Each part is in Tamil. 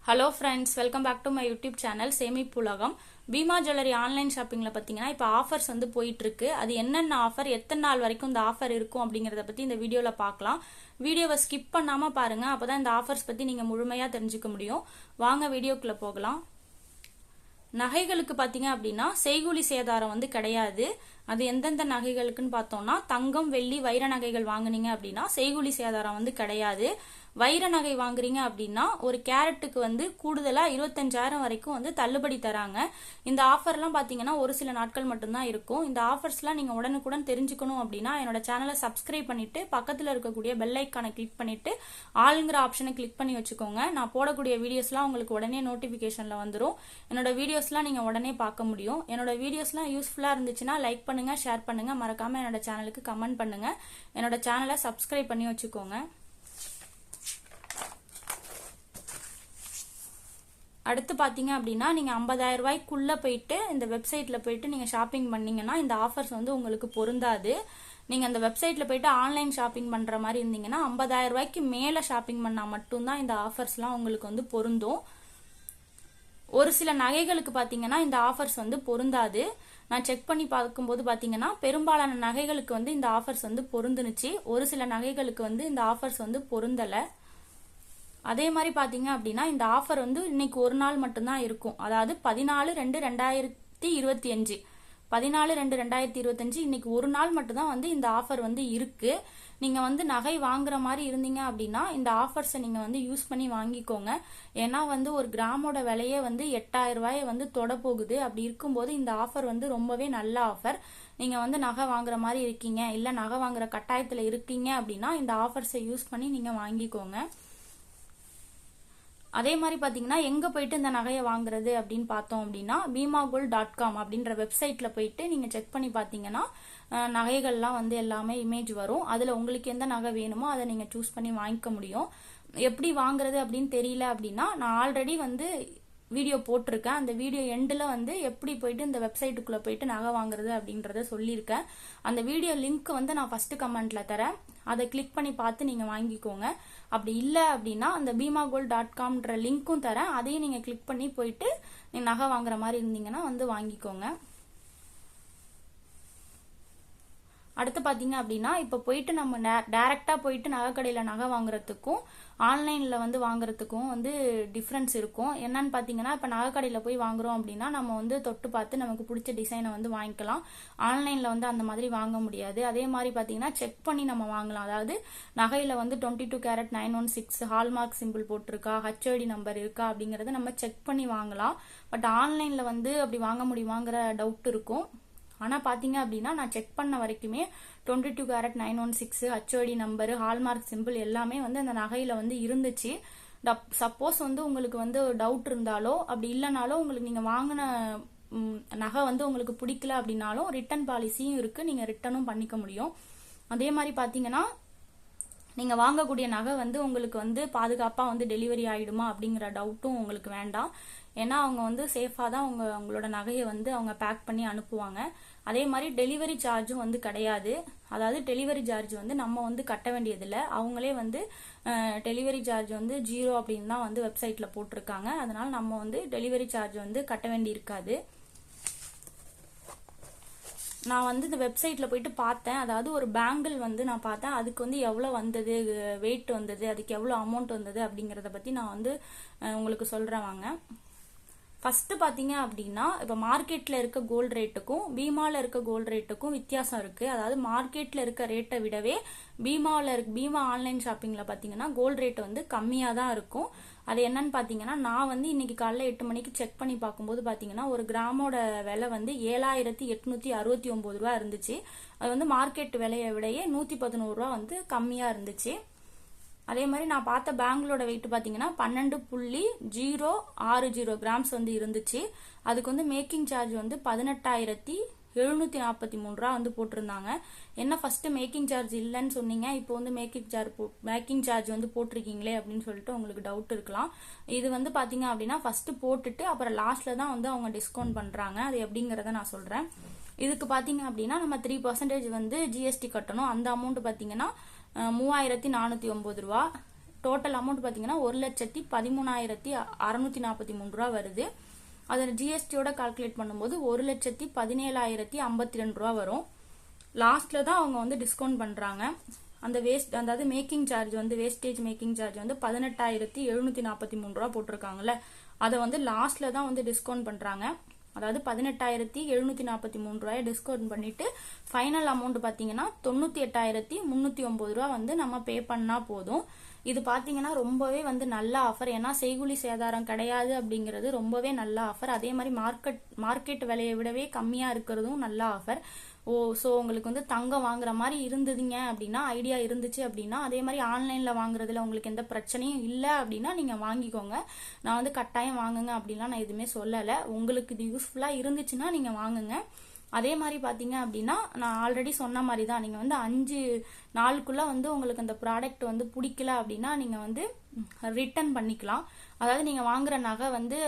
Hello friends, welcome back to my YouTube channel சேமிப்புலகம். பீமா ஜுவல்லரி ஆன்லைன் ஷாப்பிங்கில் பார்த்தீங்கன்னா இப்போ ஆஃபர்ஸ் வந்து போயிட்டு இருக்கு. அது என்னென்ன ஆஃபர், எத்தனை நாள் வரைக்கும் இந்த ஆஃபர் இருக்கும் அப்படிங்கிறத பற்றி இந்த வீடியோவில் பார்க்கலாம். வீடியோவை ஸ்கிப் பண்ணாமல் பாருங்கள், அப்போ தான் இந்த ஆஃபர்ஸ் பற்றி நீங்கள் முழுமையாக தெரிஞ்சுக்க முடியும். வாங்க வீடியோக்குள்ளே போகலாம். நகைகளுக்கு பார்த்தீங்க அப்படின்னா செய்கூலி சேதாரம் வந்து கிடையாது. அது எந்தெந்த நகைகளுக்குன்னு பார்த்தோம்னா, தங்கம், வெள்ளி, வைர நகைகள் வாங்குனீங்க அப்படின்னா செய்கூலி சேதாரம் வந்து கிடையாது. வைர நகை வாங்குறீங்க அப்படின்னா ஒரு கேரட்டுக்கு வந்து கூடுதலா 25,000 வரைக்கும் வந்து தள்ளுபடி தராங்க. இந்த ஆஃபர்லாம் பாத்தீங்கன்னா ஒரு சில நாட்கள் மட்டும்தான் இருக்கும். இந்த ஆஃபர்ஸ்லாம் நீங்க உடனுக்குடன் தெரிஞ்சுக்கணும் அப்படின்னா என்னோட சேனலை சப்ஸ்கிரைப் பண்ணிட்டு பக்கத்துல இருக்கக்கூடிய பெல் ஐக்கானை கிளிக் பண்ணிட்டு ஆளுங்கிற ஆப்ஷனை கிளிக் பண்ணி வச்சுக்கோங்க. நான் போடக்கூடிய வீடியோஸ்லாம் உங்களுக்கு உடனே நோட்டிபிகேஷன்ல வந்துடும். என்னோட வீடியோஸ்லாம் நீங்க உடனே பார்க்க முடியும். என்னோட வீடியோஸ்லாம் யூஸ்ஃபுல்லா இருந்துச்சுன்னா லைக் பண்ணுங்க, ஷேர் பண்ணுங்க, மறக்காம என்னோட சேனலுக்கு கமெண்ட் பண்ணுங்க. என்னோட சேனலை சப்ஸ்கிரைப் பண்ணி வச்சுக்கோங்க. அடுத்து பார்த்தீங்க அப்படின்னா நீங்கள் 50,000 ரூபாய்க்குள்ளே போயிட்டு இந்த வெப்சைட்டில் போயிட்டு நீங்கள் ஷாப்பிங் பண்ணீங்கன்னா இந்த ஆஃபர்ஸ் வந்து உங்களுக்கு பொருந்தாது. நீங்கள் அந்த வெப்சைட்டில் போயிட்டு ஆன்லைன் ஷாப்பிங் பண்ணுற மாதிரி இருந்தீங்கன்னா 50,000 ரூபாய்க்கு மேலே ஷாப்பிங் பண்ணால் மட்டும்தான் இந்த ஆஃபர்ஸ்லாம் உங்களுக்கு வந்து பொருந்தும். ஒரு சில நகைகளுக்கு பார்த்தீங்கன்னா இந்த ஆஃபர்ஸ் வந்து பொருந்தாது. நான் செக் பண்ணி பார்க்கும்போது பார்த்தீங்கன்னா பெரும்பாலான நகைகளுக்கு வந்து இந்த ஆஃபர்ஸ் வந்து பொருந்துனுச்சு. ஒரு சில நகைகளுக்கு வந்து இந்த ஆஃபர்ஸ் வந்து பொருந்தலை. அதே மாதிரி பாத்தீங்க அப்படின்னா இந்த ஆஃபர் வந்து இன்னைக்கு ஒரு நாள் மட்டும்தான் இருக்கும். அதாவது 14/2/2025 14/2/2025 இன்னைக்கு ஒரு நாள் மட்டும்தான் வந்து இந்த ஆஃபர் வந்து இருக்கு. நீங்க வந்து நகை வாங்குற மாதிரி இருந்தீங்க அப்படின்னா இந்த ஆஃபர்ஸை நீங்க வந்து யூஸ் பண்ணி வாங்கிக்கோங்க. ஏன்னா வந்து ஒரு கிராமோட விலையே வந்து 8,000 ரூபாயை வந்து தொட போகுது. அப்படி இருக்கும்போது இந்த ஆஃபர் வந்து ரொம்பவே நல்ல ஆஃபர். நீங்க வந்து நகை வாங்குற மாதிரி இருக்கீங்க, இல்ல நகை வாங்குற கட்டாயத்துல இருக்கீங்க அப்படின்னா இந்த ஆஃபர்ஸை யூஸ் பண்ணி நீங்க வாங்கிக்கோங்க. அதே மாதிரி பார்த்தீங்கன்னா எங்கே போயிட்டு இந்த நகையை வாங்குறது அப்படின்னு பார்த்தோம் அப்படின்னா BeemaGold.com அப்படின்ற வெப்சைட்டில் போயிட்டு நீங்கள் செக் பண்ணி பார்த்தீங்கன்னா நகைகள்லாம் வந்து எல்லாமே இமேஜ் வரும். அதில் உங்களுக்கு எந்த நகை வேணுமோ அதை நீங்கள் சூஸ் பண்ணி வாங்கிக்க முடியும். எப்படி வாங்குறது அப்படின்னு தெரியல அப்படின்னா நான் ஆல்ரெடி வந்து வீடியோ போட்டிருக்கேன். அந்த வீடியோ எண்டில் வந்து எப்படி போயிட்டு இந்த வெப்சைட்டுக்குள்ளே போயிட்டு நகை வாங்குறது அப்படின்றத சொல்லியிருக்கேன். அந்த வீடியோ லிங்க் வந்து நான் ஃபர்ஸ்ட் கமெண்ட்ல தரேன். அதை கிளிக் பண்ணி பார்த்து நீங்கள் வாங்கிக்கோங்க. அப்படி இல்லை அப்படின்னா அந்த BeemaGold.comன்ற லிங்க்கும் தரேன். அதையும் நீங்கள் கிளிக் பண்ணி போயிட்டு நீங்கள் நகை வாங்குற மாதிரி இருந்தீங்கன்னா வந்து வாங்கிக்கோங்க. அடுத்து பார்த்தீங்க அப்படின்னா இப்போ போயிட்டு நம்ம டைரக்டாக போயிட்டு நகை கடையில் நகை வாங்குறதுக்கும் ஆன்லைனில் வந்து வாங்குறதுக்கும் வந்து டிஃப்ரென்ஸ் இருக்கும். என்னன்னு பார்த்தீங்கன்னா இப்போ நகை கடையில் போய் வாங்குறோம் அப்படின்னா நம்ம வந்து தொட்டு பார்த்து நமக்கு பிடிச்ச டிசைனை வந்து வாங்கிக்கலாம். ஆன்லைனில் வந்து அந்த மாதிரி வாங்க முடியாது. அதே மாதிரி பார்த்தீங்கன்னா செக் பண்ணி நம்ம வாங்கலாம். அதாவது நகையில் வந்து 22 கேரட் 916 ஹால்மார்க் சிம்பிள் போட்டிருக்கா, HOD நம்பர் இருக்கா அப்படிங்கறத நம்ம செக் பண்ணி வாங்கலாம். பட் ஆன்லைனில் வந்து அப்படி வாங்க முடியுமாங்கிற டவுட் இருக்கும். ஆனால் பார்த்தீங்க அப்படின்னா நான் செக் பண்ண வரைக்குமே 22 carrot 916 HOD number, hallmark simple எல்லாமே வந்து அந்த நகையில வந்து இருந்துச்சு. சப்போஸ் வந்து உங்களுக்கு வந்து டவுட் இருந்தாலோ அப்படி இல்லைனாலோ உங்களுக்கு நீங்க வாங்கின நகை வந்து உங்களுக்கு பிடிக்கல அப்படின்னாலும் ரிட்டர்ன் பாலிசியும் இருக்கு. நீங்க ரிட்டர்னும் பண்ணிக்க முடியும். அதே மாதிரி பார்த்தீங்கன்னா நீங்க வாங்கக்கூடிய நகை வந்து உங்களுக்கு வந்து பாதுகாப்பா வந்து டெலிவரி ஆயிடுமா அப்படிங்கிற டவுட்டும் உங்களுக்கு வேண்டாம். ஏன்னா அவங்க வந்து சேஃபா தான் உங்களோட நகையை வந்து அவங்க பேக் பண்ணி அனுப்புவாங்க. அதே மாதிரி டெலிவரி சார்ஜும் வந்து கிடையாது. அதாவது டெலிவரி சார்ஜ் வந்து நம்ம வந்து கட்ட வேண்டியதில்லை. அவங்களே வந்து டெலிவரி சார்ஜ் வந்து 0 அப்படின்னு தான் வந்து வெப்சைட்ல போட்டிருக்காங்க. அதனால நம்ம வந்து டெலிவரி சார்ஜ் வந்து கட்ட வேண்டி இருக்காது. நான் வந்து இந்த வெப்சைட்ல போயிட்டு பார்த்தேன். அதாவது ஒரு பேங்கிள் வந்து நான் பார்த்தேன். அதுக்கு வந்து எவ்வளோ வந்தது, வெயிட் வந்தது, அதுக்கு எவ்வளோ அமௌண்ட் வந்தது அப்படிங்கிறத பற்றி நான் வந்து உங்களுக்கு சொல்கிறேன் வாங்க. ஃபர்ஸ்ட் பார்த்தீங்க அப்படின்னா இப்போ மார்க்கெட்டில் இருக்க கோல்டு ரேட்டுக்கும் பீமாவில் இருக்க கோல்டு ரேட்டுக்கும் வித்தியாசம் இருக்குது. அதாவது மார்க்கெட்டில் இருக்க ரேட்டை விடவே பீமா ஆன்லைன் ஷாப்பிங்கில் பார்த்தீங்கன்னா கோல்டு ரேட் வந்து கம்மியாக தான் இருக்கும். அது என்னன்னு பார்த்தீங்கன்னா நான் வந்து இன்னைக்கு காலைல 8 மணிக்கு செக் பண்ணி பார்க்கும்போது பார்த்தீங்கன்னா ஒரு கிராமோட விலை வந்து 7,869 ரூபா இருந்துச்சு. அது வந்து மார்க்கெட் விலையை விடையே 111 ரூபா வந்து கம்மியாக இருந்துச்சு. அதே மாதிரி நான் பார்த்த பேங்கிளோட வெயிட் பார்த்தீங்கன்னா 12.060 கிராம்ஸ் வந்து இருந்துச்சு. அதுக்கு வந்து மேக்கிங் சார்ஜ் வந்து 18,743 ரூபா வந்து போட்டிருந்தாங்க. என்ன ஃபர்ஸ்ட் மேக்கிங் சார்ஜ் இல்லைன்னு சொன்னீங்க, இப்போ வந்து மேக்கிங் சார்ஜ் வந்து போட்டிருக்கீங்களே அப்படின்னு சொல்லிட்டு உங்களுக்கு டவுட் இருக்கலாம். இது வந்து பாத்தீங்க அப்படின்னா ஃபர்ஸ்ட் போட்டுட்டு அப்புறம் லாஸ்ட்ல தான் வந்து அவங்க டிஸ்கவுண்ட் பண்றாங்க. அது எப்படிங்கறத நான் சொல்றேன். இதுக்கு பாத்தீங்க அப்படின்னா நம்ம 3% வந்து GST கட்டணும். அந்த அமௌண்ட் பாத்தீங்கன்னா 3,409 ரூபா. டோட்டல் அமௌண்ட் பார்த்தீங்கன்னா 1,13,643 ரூபா வருது. அதை ஜிஎஸ்டியோட கால்குலேட் பண்ணும்போது 1,17,052 ரூபா வரும். லாஸ்ட்ல தான் அவங்க வந்து டிஸ்கவுண்ட் பண்றாங்க. அந்த அதாவது மேக்கிங் சார்ஜ் வந்து வேஸ்டேஜ் மேக்கிங் சார்ஜ் வந்து 18,743 ரூபா போட்டிருக்காங்கல்ல, அதை வந்து லாஸ்ட்ல தான் வந்து டிஸ்கவுண்ட் பண்றாங்க. அதாவது 18,743 ரூபாயை டிஸ்கவுண்ட் பண்ணிட்டு ஃபைனல் அமௌண்ட் பாத்தீங்கன்னா 98,309 ரூபா வந்து நம்ம பே பண்ணா போதும். இது பாத்தீங்கன்னா ரொம்பவே வந்து நல்ல ஆஃபர். ஏன்னா செய்கூலி சேதாரம் கிடையாது அப்படிங்கிறது ரொம்பவே நல்ல ஆஃபர். அதே மாதிரி மார்க்கெட் விலையை விடவே கம்மியா இருக்கிறதும் நல்ல ஆஃபர். ஸோ உங்களுக்கு வந்து தங்கம் வாங்குற மாதிரி இருந்ததுங்க அப்படின்னா, ஐடியா இருந்துச்சு அப்படின்னா, அதே மாதிரி ஆன்லைன்ல வாங்குறதுல உங்களுக்கு எந்த பிரச்சனையும் இல்லை அப்படின்னா நீங்க வாங்கிக்கோங்க. நான் வந்து கட்டாயம் வாங்குங்க அப்படின்லாம் நான் எதுவுமே சொல்லலை. உங்களுக்கு இது யூஸ்ஃபுல்லா இருந்துச்சுன்னா நீங்க வாங்குங்க. அதே மாதிரி பாத்தீங்க அப்படின்னா, நான் ஆல்ரெடி சொன்ன மாதிரி தான், நீங்க வந்து 5 நாளுக்குள்ள வந்து உங்களுக்கு அந்த ப்ராடக்ட் வந்து பிடிக்கல அப்படின்னா நீங்க வந்து ரிட்டர்ன் பண்ணிக்கலாம். அதாவது நீங்க வாங்குற நகை வந்து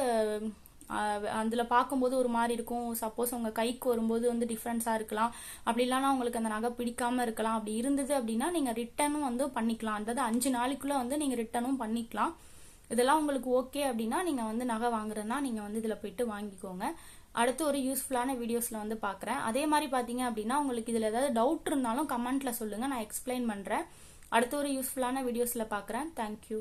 அதுல பார்க்கும்போது ஒரு மாதிரி இருக்கும். சப்போஸ் உங்க கைக்கு வரும்போது வந்து டிஃப்ரென்ஸா இருக்கலாம். அப்படி இல்லைன்னா உங்களுக்கு அந்த நகை பிடிக்காம இருக்கலாம். அப்படி இருந்தது அப்படின்னா நீங்க ரிட்டர்னும் வந்து பண்ணிக்கலாம். அதாவது 5 நாளுக்குள்ள வந்து நீங்க ரிட்டர்னும் பண்ணிக்கலாம். இதெல்லாம் உங்களுக்கு ஓகே அப்படின்னா நீங்க வந்து நகை வாங்குறதுனா நீங்க வந்து இதுல போயிட்டு வாங்கிக்கோங்க. அடுத்து ஒரு யூஸ்ஃபுல்லான வீடியோஸ்ல வந்து பாக்குறேன். அதே மாதிரி பாத்தீங்க அப்படின்னா உங்களுக்கு இதுல ஏதாவது டவுட் இருந்தாலும் கமெண்ட்ல சொல்லுங்க, நான் எக்ஸ்பிளைன் பண்றேன். அடுத்து ஒரு யூஸ்ஃபுல்லான வீடியோஸ்ல பாக்குறேன். தேங்க்யூ.